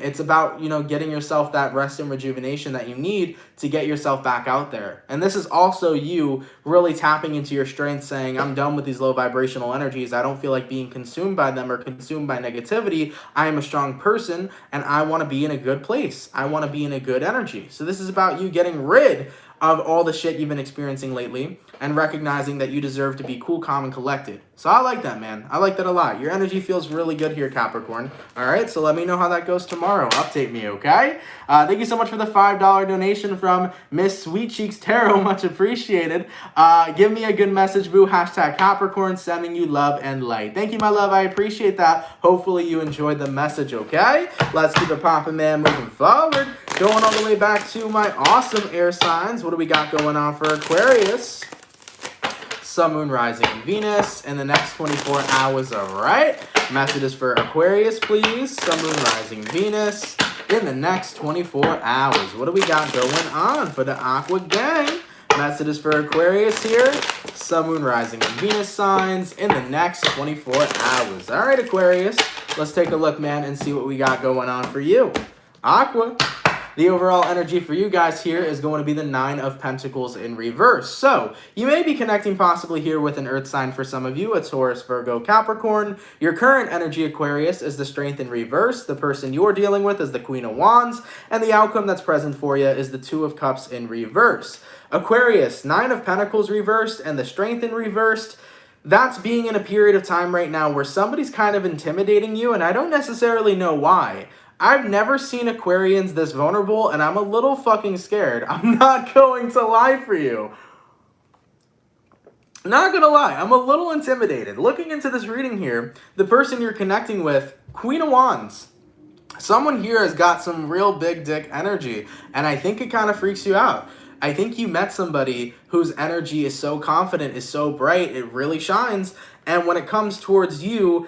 It's about, you know, getting yourself that rest and rejuvenation that you need to get yourself back out there. And this is also you really tapping into your strength, saying, I'm done with these low vibrational energies. I don't feel like being consumed by them or consumed by negativity. I am a strong person and I want to be in a good place. I want to be in a good energy. So this is about you getting rid of all the shit you've been experiencing lately and recognizing that you deserve to be cool, calm, and collected. So I like that, man. I like that a lot. Your energy feels really good here, Capricorn. All right, so let me know how that goes tomorrow. Update me, okay? Thank you so much for the $5 donation from Miss Sweet Cheeks Tarot. Much appreciated. Give me a good message, boo. Hashtag Capricorn, sending you love and light. Thank you, my love. I appreciate that. Hopefully you enjoyed the message, okay? Let's keep it popping, man, moving forward. Going all the way back to my awesome air signs. What do we got going on for Aquarius? Sun, Moon, Rising, and Venus in the next 24 hours, all right? Messages for Aquarius, please. Sun, Moon, Rising, Venus in the next 24 hours. What do we got going on for the Aqua gang? Messages for Aquarius here. Sun, Moon, Rising, and Venus signs in the next 24 hours. All right, Aquarius. Let's take a look, man, and see what we got going on for you. Aqua. The overall energy for you guys here is going to be the Nine of Pentacles in reverse. So you may be connecting possibly here with an earth sign for some of you, a Taurus, Virgo, Capricorn. Your current energy, Aquarius, is the Strength in reverse. The person you're dealing with is the Queen of Wands. And the outcome that's present for you is the Two of Cups in reverse. Aquarius, Nine of Pentacles reversed and the Strength in reversed. That's being in a period of time right now where somebody's kind of intimidating you, and I don't necessarily know why. I've never seen Aquarians this vulnerable, and I'm a little fucking scared. I'm not going to lie for you. Not gonna lie, I'm a little intimidated. Looking into this reading here, the person you're connecting with, Queen of Wands. Someone here has got some real big dick energy, and I think it kind of freaks you out. I think you met somebody whose energy is so confident, is so bright, it really shines, and when it comes towards you,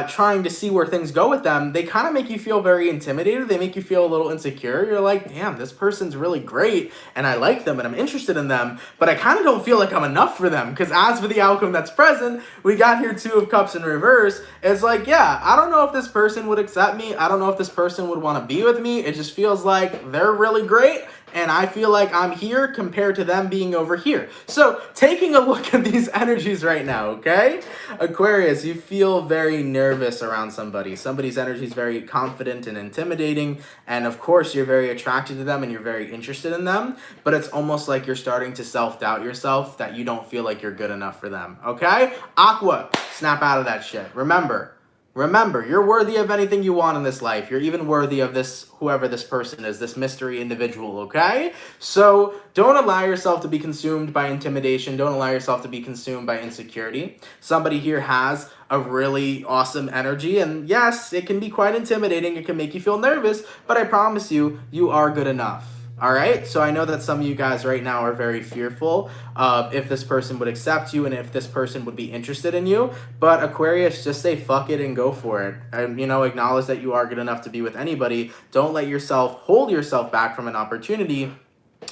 trying to see where things go with them, they kind of make you feel very intimidated. They make you feel a little insecure. You're like, damn, this person's really great, and I like them, and I'm interested in them, but I kind of don't feel like I'm enough for them, because as for the outcome that's present, we got here Two of Cups in reverse. It's like, yeah, I don't know if this person would accept me. I don't know if this person would want to be with me. It just feels like they're really great, and I feel like I'm here compared to them being over here. So taking a look at these energies right now, okay? Aquarius, you feel very nervous around somebody. Somebody's energy is very confident and intimidating, and of course you're very attracted to them and you're very interested in them, but it's almost like you're starting to self-doubt yourself that you don't feel like you're good enough for them, okay? Aqua, snap out of that shit. Remember, you're worthy of anything you want in this life. You're even worthy of this, whoever this person is, this mystery individual, okay? So don't allow yourself to be consumed by intimidation. Don't allow yourself to be consumed by insecurity. Somebody here has a really awesome energy, and yes, it can be quite intimidating. It can make you feel nervous, but I promise you, you are good enough. All right, so I know that some of you guys right now are very fearful of if this person would accept you and if this person would be interested in you. But Aquarius, just say fuck it and go for it. And, you know, acknowledge that you are good enough to be with anybody. Don't let yourself hold yourself back from an opportunity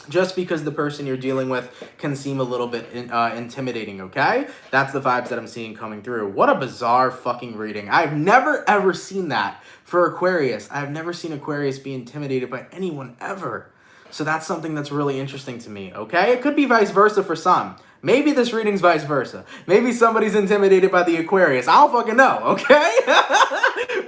just because the person you're dealing with can seem a little bit intimidating, okay? That's the vibes that I'm seeing coming through. What a bizarre fucking reading. I've never ever seen that for Aquarius. I've never seen Aquarius be intimidated by anyone ever. So that's something that's really interesting to me, okay? It could be vice versa for some. Maybe this reading's vice versa. Maybe somebody's intimidated by the Aquarius. I don't fucking know, okay?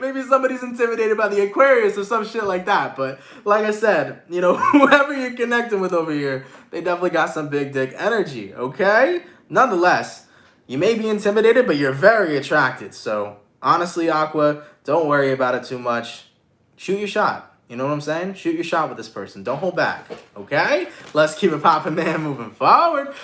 Maybe somebody's intimidated by the Aquarius or some shit like that. But like I said, you know, whoever you're connecting with over here, they definitely got some big dick energy, okay? Nonetheless, you may be intimidated, but you're very attracted. So honestly, Aqua, don't worry about it too much. Shoot your shot. You know what I'm saying? Shoot your shot with this person. Don't hold back, okay? Let's keep it popping, man, moving forward.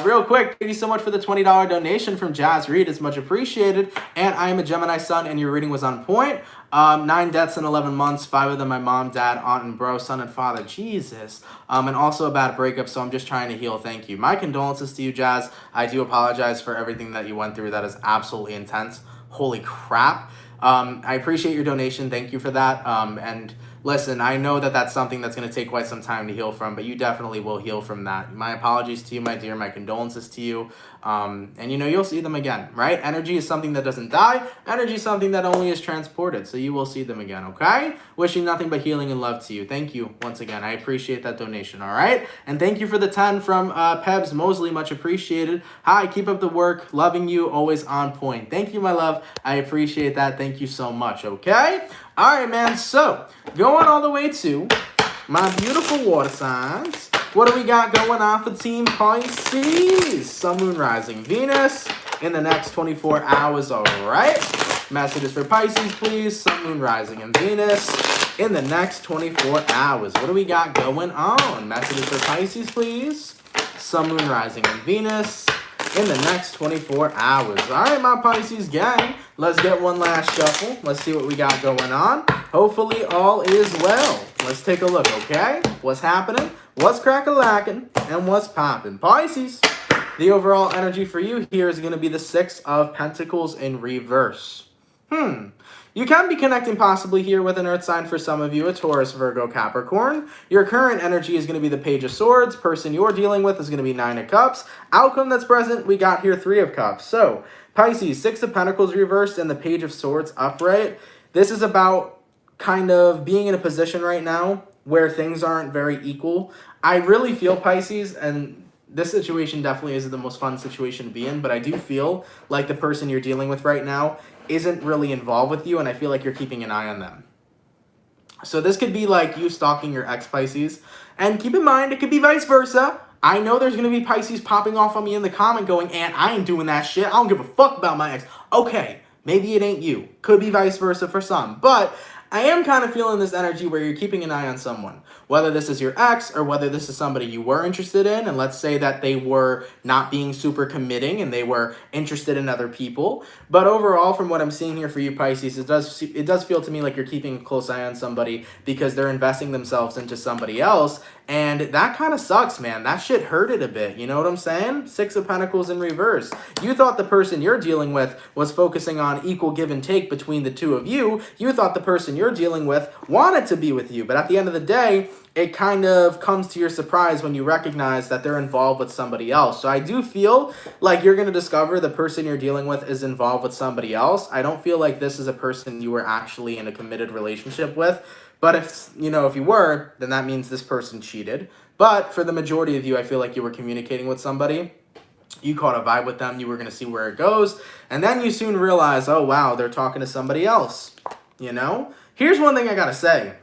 Real quick, thank you so much for the $20 donation from Jazz Reed. It's much appreciated. And I am a Gemini sun, and your reading was on point. 9 deaths in 11 months, 5 of them my mom, dad, aunt, and bro, son, and father. Jesus. And also a bad breakup, so I'm just trying to heal. Thank you. My condolences to you, Jazz. I do apologize for everything that you went through. That is absolutely intense. Holy crap. I appreciate your donation. Thank you for that. And listen, I know that that's something that's going to take quite some time to heal from, but you definitely will heal from that. My apologies to you, my dear. My condolences to you. And, you know, you'll see them again, right? Energy is something that doesn't die. Energy is something that only is transported. So you will see them again, okay? Wishing nothing but healing and love to you. Thank you once again. I appreciate that donation, all right? And thank you for the 10 from Pebs Mosley. Much appreciated. Hi, keep up the work. Loving you. Always on point. Thank you, my love. I appreciate that. Thank you so much, okay? All right, man. So going all the way to my beautiful water signs. What do we got going on for Team Pisces? Sun, Moon, Rising, Venus in the next 24 hours, all right? Messages for Pisces, please. Sun, Moon, Rising, and Venus in the next 24 hours. What do we got going on? Messages for Pisces, please. Sun, Moon, Rising, and Venus in the next 24 hours. All right, my Pisces gang. Let's get one last shuffle. Let's see what we got going on. Hopefully all is well. Let's take a look, okay? What's happening? What's crack-a-lacking? And what's popping? Pisces, the overall energy for you here is going to be the 6 of Pentacles in reverse. You can be connecting possibly here with an earth sign for some of you, a Taurus, Virgo, Capricorn. Your current energy is going to be the Page of Swords. Person you're dealing with is going to be 9 of Cups. Outcome that's present, we got here 3 of Cups. So, Pisces, 6 of Pentacles reversed and the Page of Swords upright. This is about kind of being in a position right now where things aren't very equal. I really feel, Pisces, and this situation definitely isn't the most fun situation to be in, but I do feel like the person you're dealing with right now isn't really involved with you, and I feel like you're keeping an eye on them. So this could be like you stalking your ex, Pisces. And keep in mind, it could be vice versa. I know there's going to be Pisces popping off on me in the comment going, and I ain't doing that shit. I don't give a fuck about my ex. Okay, maybe it ain't you. Could be vice versa for some. But I am kind of feeling this energy where you're keeping an eye on someone. Whether this is your ex or whether this is somebody you were interested in, and let's say that they were not being super committing and they were interested in other people. But overall, from what I'm seeing here for you, Pisces, it does feel to me like you're keeping a close eye on somebody because they're investing themselves into somebody else. And that kind of sucks, man. That shit hurted a bit. You know what I'm saying? 6 of Pentacles in reverse. You thought the person you're dealing with was focusing on equal give and take between the two of you. You thought the person you're dealing with wanted to be with you. But at the end of the day, it kind of comes to your surprise when you recognize that they're involved with somebody else. So I do feel like you're going to discover the person you're dealing with is involved with somebody else. I don't feel like this is a person you were actually in a committed relationship with. But if you were, then that means this person cheated. But for the majority of you, I feel like you were communicating with somebody. You caught a vibe with them. You were going to see where it goes. And then you soon realize, oh, wow, they're talking to somebody else. You know? Here's one thing I got to say.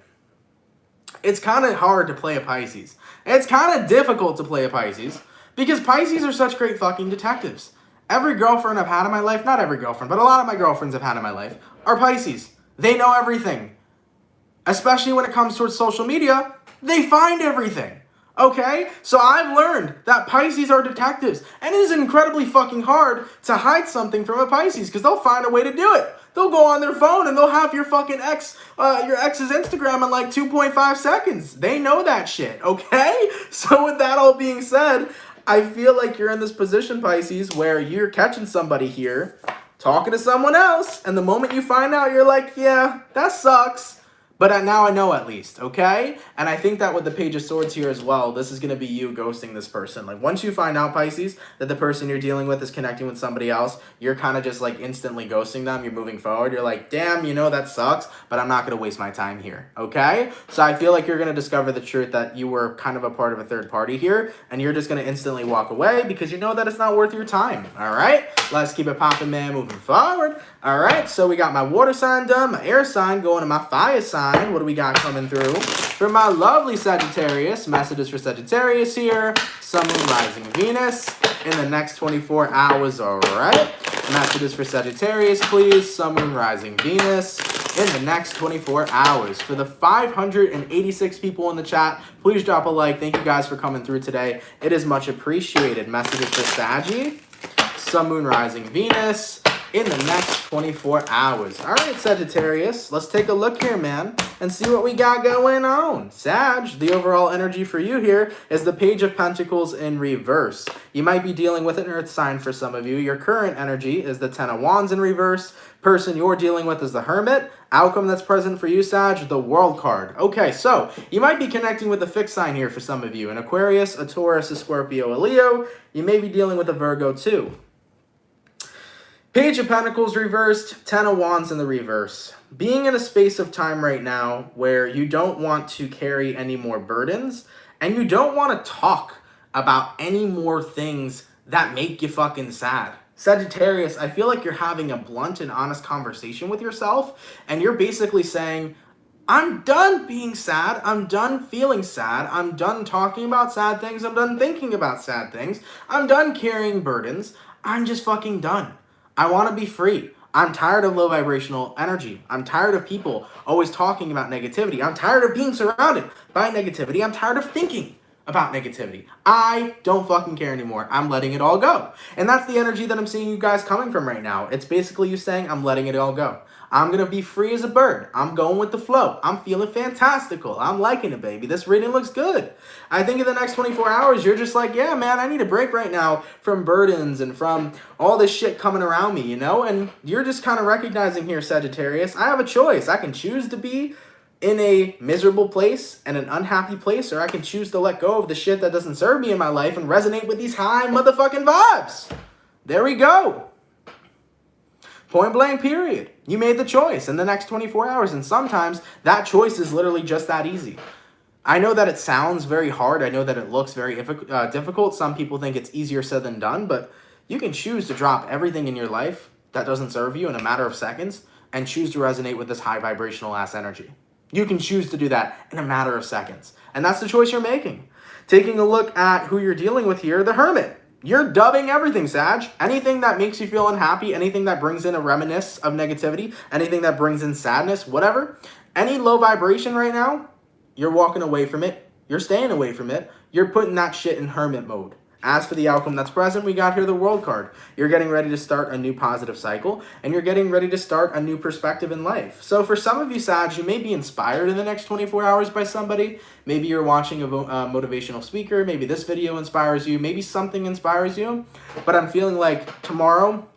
It's kind of hard to play a Pisces. It's kind of difficult to play a Pisces because Pisces are such great fucking detectives. Every girlfriend I've had in my life, not every girlfriend, but a lot of my girlfriends I've had in my life are Pisces. They know everything. Especially when it comes towards social media, they find everything. Okay? So I've learned that Pisces are detectives. And it is incredibly fucking hard to hide something from a Pisces because they'll find a way to do it. They'll go on their phone and they'll have your fucking your ex's Instagram in like 2.5 seconds. They know that shit, okay? So with that all being said, I feel like you're in this position, Pisces, where you're catching somebody here, talking to someone else, and the moment you find out, you're like, yeah, that sucks. But now I know at least, okay? And I think that with the Page of Swords here as well, this is going to be you ghosting this person. Like, once you find out, Pisces, that the person you're dealing with is connecting with somebody else, you're kind of just, like, instantly ghosting them. You're moving forward. You're like, damn, you know, that sucks, but I'm not going to waste my time here, okay? So I feel like you're going to discover the truth that you were kind of a part of a third party here, and you're just going to instantly walk away because you know that it's not worth your time, all right? Let's keep it popping, man, moving forward. All right, so we got my water sign done, my air sign going to my fire sign. What do we got coming through? For my lovely Sagittarius, messages for Sagittarius here. Sun, Moon, Rising, Venus in the next 24 hours, all right? Messages for Sagittarius, please. Sun, Moon, Rising, Venus in the next 24 hours. For the 586 people in the chat, please drop a like. Thank you guys for coming through today. It is much appreciated. Messages for Saggy, Sun, Moon, Rising, Venus in the next 24 hours. All right, Sagittarius, let's take a look here, man, and see what we got going on. Sag, the overall energy for you here is the Page of Pentacles in reverse. You might be dealing with an earth sign for some of you. Your current energy is the Ten of Wands in reverse. Person you're dealing with is the Hermit. Outcome that's present for you, Sag, the World card. Okay, so you might be connecting with a fixed sign here for some of you. An Aquarius, a Taurus, a Scorpio, a Leo. You may be dealing with a Virgo too. Page of Pentacles reversed, Ten of Wands in the reverse. Being in a space of time right now where you don't want to carry any more burdens and you don't want to talk about any more things that make you fucking sad. Sagittarius, I feel like you're having a blunt and honest conversation with yourself and you're basically saying, I'm done being sad. I'm done feeling sad. I'm done talking about sad things. I'm done thinking about sad things. I'm done carrying burdens. I'm just fucking done. I want to be free. I'm tired of low vibrational energy. I'm tired of people always talking about negativity. I'm tired of being surrounded by negativity. I'm tired of thinking about negativity. I don't fucking care anymore. I'm letting it all go. And that's the energy that I'm seeing you guys coming from right now. It's basically you saying, I'm letting it all go. I'm going to be free as a bird. I'm going with the flow. I'm feeling fantastical. I'm liking it, baby. This reading looks good. I think in the next 24 hours, you're just like, yeah, man, I need a break right now from burdens and from all this shit coming around me, you know? And you're just kind of recognizing here, Sagittarius, I have a choice. I can choose to be in a miserable place and an unhappy place, or I can choose to let go of the shit that doesn't serve me in my life and resonate with these high motherfucking vibes. There we go. Point blank, period. You made the choice in the next 24 hours, and sometimes that choice is literally just that easy. I know that it sounds very hard. I know that it looks very difficult. Some people think it's easier said than done, but you can choose to drop everything in your life that doesn't serve you in a matter of seconds and choose to resonate with this high vibrational ass energy. You can choose to do that in a matter of seconds, and that's the choice you're making. Taking a look at who you're dealing with here, the Hermit. You're dubbing everything, Sag. Anything that makes you feel unhappy, anything that brings in a reminisce of negativity, anything that brings in sadness, whatever, any low vibration right now, you're walking away from it. You're staying away from it. You're putting that shit in hermit mode. As for the outcome that's present, we got here the World card. You're getting ready to start a new positive cycle, and you're getting ready to start a new perspective in life. So for some of you, Sag, you may be inspired in the next 24 hours by somebody. Maybe you're watching a motivational speaker. Maybe this video inspires you. Maybe something inspires you. But I'm feeling like tomorrow,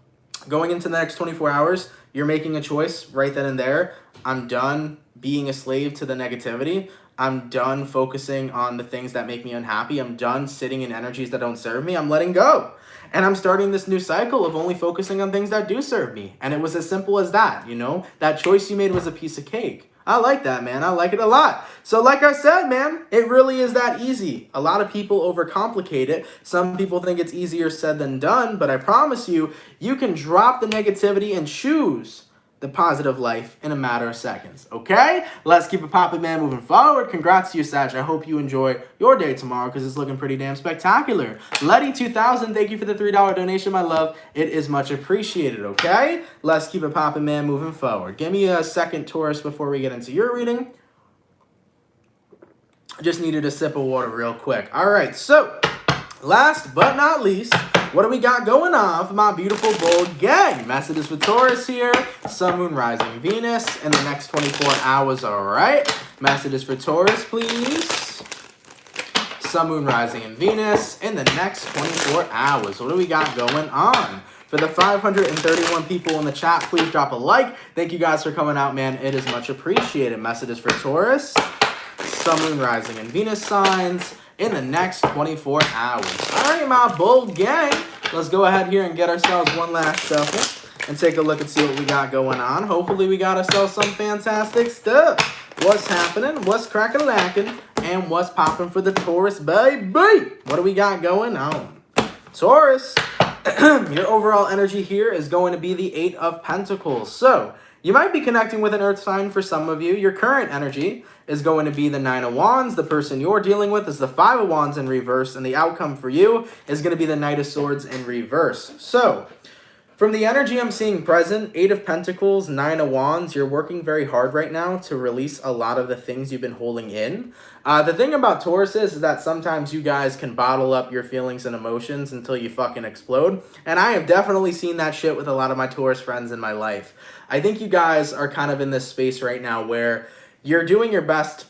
going into the next 24 hours, you're making a choice right then and there. I'm done being a slave to the negativity. I'm done focusing on the things that make me unhappy. I'm done sitting in energies that don't serve me. I'm letting go. And I'm starting this new cycle of only focusing on things that do serve me. And it was as simple as that, you know? That choice you made was a piece of cake. I like that, man. I like it a lot. So like I said, man, it really is that easy. A lot of people overcomplicate it. Some people think it's easier said than done. But I promise you, you can drop the negativity and choose the positive life in a matter of seconds, okay? Let's keep it popping, man, moving forward. Congrats to you, Sag. I hope you enjoy your day tomorrow because it's looking pretty damn spectacular. Letty2000, thank you for the $3 donation, my love. It is much appreciated, okay? Let's keep it popping, man, moving forward. Give me a second, Taurus, before we get into your reading. I just needed a sip of water real quick. All right, so last but not least, what do we got going on for my beautiful bold gang? Messages for Taurus here. Sun, Moon, Rising, Venus in the next 24 hours, all right? Messages for Taurus, please. Sun, Moon, Rising, and Venus in the next 24 hours. What do we got going on? For the 531 people in the chat, please drop a like. Thank you guys for coming out, man. It is much appreciated. Messages for Taurus, Sun, Moon, Rising, and Venus signs in the next 24 hours. All right, my bull gang. Let's go ahead here and get ourselves one last shuffle and take a look and see what we got going on. Hopefully we got ourselves some fantastic stuff. What's happening? What's crackin'-lackin'? And what's popping for the Taurus, baby? What do we got going on? Taurus, your overall energy here is going to be the 8 of Pentacles. So you might be connecting with an earth sign for some of you. Your current energy is going to be the 9 of Wands. The person you're dealing with is the 5 of Wands in reverse. And the outcome for you is going to be the Knight of Swords in reverse. So from the energy I'm seeing present, 8 of Pentacles, 9 of Wands, you're working very hard right now to release a lot of the things you've been holding in. The thing about Taurus is that sometimes you guys can bottle up your feelings and emotions until you fucking explode. And I have definitely seen that shit with a lot of my Taurus friends in my life. I think you guys are kind of in this space right now where you're doing your best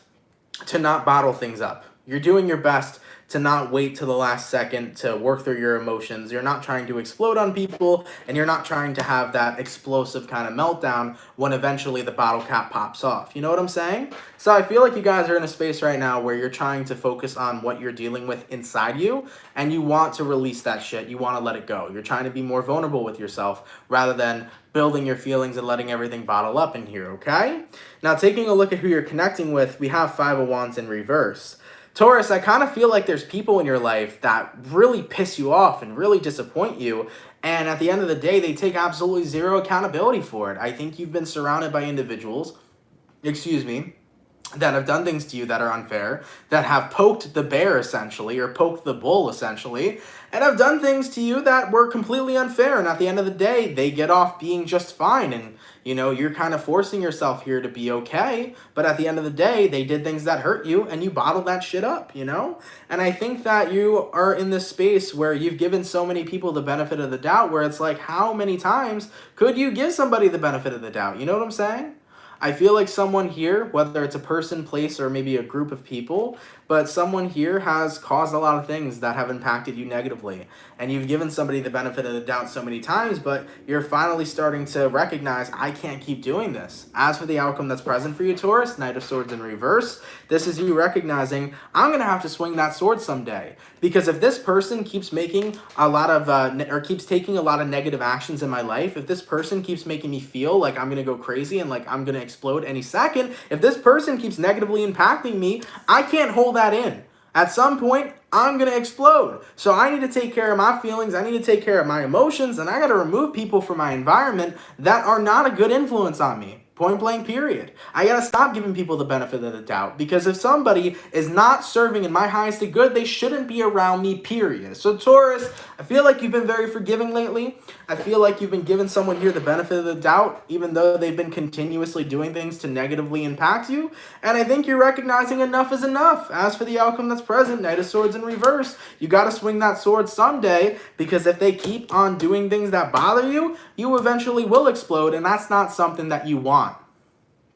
to not bottle things up. You're doing your best to not wait till the last second to work through your emotions. You're not trying to explode on people, and you're not trying to have that explosive kind of meltdown when eventually the bottle cap pops off. You know what I'm saying? So I feel like you guys are in a space right now where you're trying to focus on what you're dealing with inside you, and you want to release that shit. You want to let it go. You're trying to be more vulnerable with yourself rather than building your feelings and letting everything bottle up in here, okay? Now, taking a look at who you're connecting with, we have 5 of Wands in reverse. Taurus, I kind of feel like there's people in your life that really piss you off and really disappoint you. And at the end of the day, they take absolutely zero accountability for it. I think you've been surrounded by individuals, that have done things to you that are unfair, that have poked the bear essentially, or poked the bull essentially, and have done things to you that were completely unfair. And at the end of the day, they get off being just fine. And, you know, you're kind of forcing yourself here to be okay. But at the end of the day, they did things that hurt you and you bottled that shit up, you know? And I think that you are in this space where you've given so many people the benefit of the doubt, where it's like, how many times could you give somebody the benefit of the doubt? You know what I'm saying? I feel like someone here, whether it's a person, place, or maybe a group of people, but someone here has caused a lot of things that have impacted you negatively. And you've given somebody the benefit of the doubt so many times, but you're finally starting to recognize, I can't keep doing this. As for the outcome that's present for you, Taurus, Knight of Swords in reverse, this is you recognizing, I'm going to have to swing that sword someday. Because if this person keeps making a lot of, keeps taking a lot of negative actions in my life, if this person keeps making me feel like I'm going to go crazy and like I'm going to explode any second, if this person keeps negatively impacting me, I can't hold that in. At some point, I'm going to explode. So I need to take care of my feelings. I need to take care of my emotions. And I got to remove people from my environment that are not a good influence on me. Point blank, period. I got to stop giving people the benefit of the doubt. Because if somebody is not serving in my highest good, they shouldn't be around me, period. So Taurus, I feel like you've been very forgiving lately. I feel like you've been giving someone here the benefit of the doubt, even though they've been continuously doing things to negatively impact you. And I think you're recognizing enough is enough. As for the outcome that's present, Knight of Swords in reverse, you got to swing that sword someday, because if they keep on doing things that bother you, you eventually will explode, and that's not something that you want.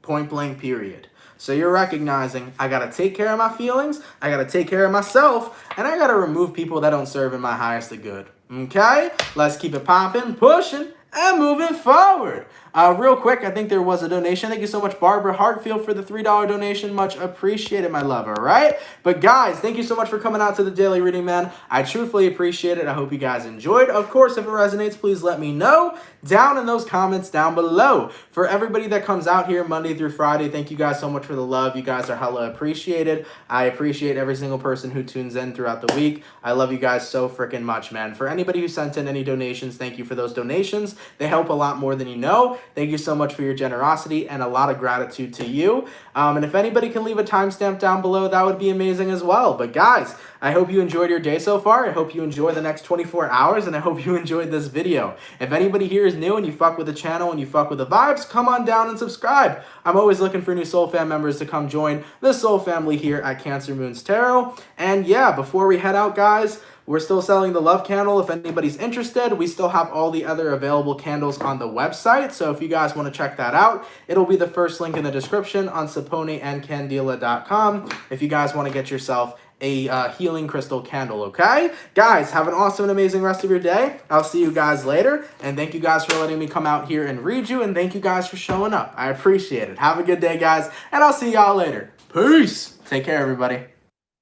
Point blank, period. So you're recognizing, I got to take care of my feelings, I got to take care of myself, and I got to remove people that don't serve in my highest good. Okay? Let's keep it popping, pushing, and moving forward. Real quick, I think there was a donation. Thank you so much, Barbara Hartfield, for the $3 donation. Much appreciated, my love, all right? But guys, thank you so much for coming out to the daily reading, man. I truthfully appreciate it. I hope you guys enjoyed. Of course, if it resonates, please let me know down in those comments down below. For everybody that comes out here Monday through Friday, thank you guys so much for the love. You guys are hella appreciated. I appreciate every single person who tunes in throughout the week. I love you guys so freaking much, man. For anybody who sent in any donations, thank you for those donations. They help a lot more than you know. Thank you so much for your generosity, and a lot of gratitude to you. And if anybody can leave a timestamp down below, that would be amazing as well. But guys, I hope you enjoyed your day so far. I hope you enjoy the next 24 hours, and I hope you enjoyed this video. If anybody here is new and you fuck with the channel and you fuck with the vibes, come on down and subscribe. I'm always looking for new Soul Fam members to come join the Soul family here at CancerMoonsTarot. And yeah, before we head out, guys, we're still selling the love candle. If anybody's interested, we still have all the other available candles on the website. So if you guys want to check that out, it'll be the first link in the description on saponeandcandela.com if you guys want to get yourself a healing crystal candle, okay? Guys, have an awesome and amazing rest of your day. I'll see you guys later, and thank you guys for letting me come out here and read you, and thank you guys for showing up. I appreciate it. Have a good day, guys, and I'll see y'all later. Peace. Take care, everybody.